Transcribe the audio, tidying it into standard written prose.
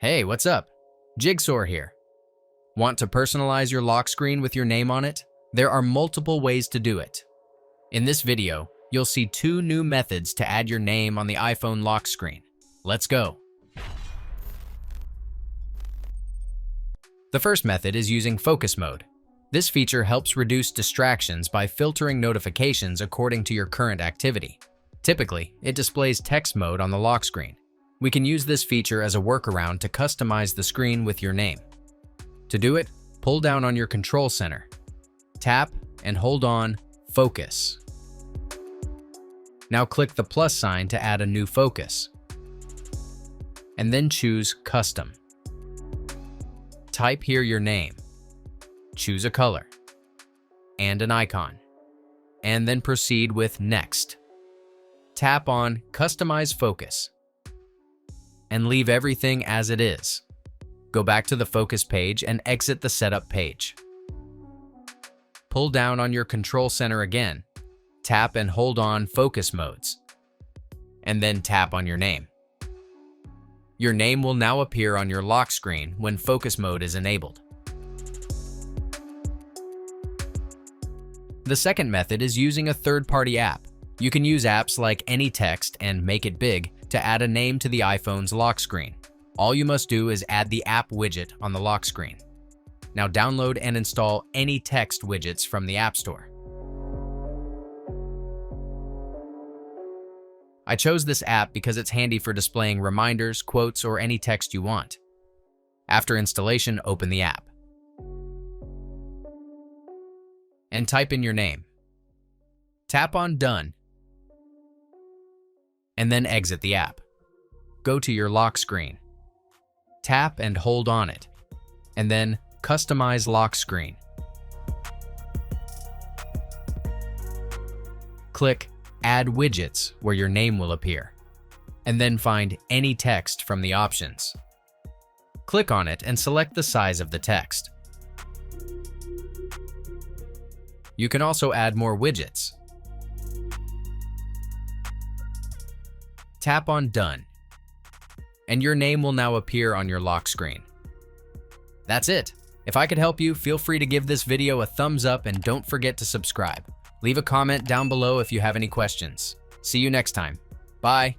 Hey, what's up? Jigxor here. Want to personalize your lock screen with your name on it? There are multiple ways to do it. In this video, you'll see 2 new methods to add your name on the iPhone lock screen. Let's go. The first method is using focus mode. This feature helps reduce distractions by filtering notifications according to your current activity. Typically, it displays text mode on the lock screen. We can use this feature as a workaround to customize the screen with your name. To do it, pull down on your control center. Tap and hold on Focus. Now click the plus sign to add a new focus. And then choose Custom. Type here your name. Choose a color and an icon. And then proceed with Next. Tap on Customize Focus. And leave everything as it is. Go back to the focus page and exit the setup page. Pull down on your control center again. Tap and hold on Focus Modes. And then tap on your name. Your name will now appear on your lock screen when focus mode is enabled. The second method is using a third-party app. You can use apps like AnyText and Make It Big to add a name to the iPhone's lock screen. All you must do is add the app widget on the lock screen. Now download and install AnyText widgets from the App Store. I chose this app because it's handy for displaying reminders, quotes, or any text you want. After installation, open the app. And type in your name. Tap on Done. And then exit the app. Go to your lock screen. Tap and hold on it. And then Customize Lock Screen. Click Add Widgets where your name will appear. And then find any text from the options. Click on it and select the size of the text. You can also add more widgets. Tap on Done, and your name will now appear on your lock screen. That's it. If I could help you, feel free to give this video a thumbs up and don't forget to subscribe. Leave a comment down below if you have any questions. See you next time. Bye.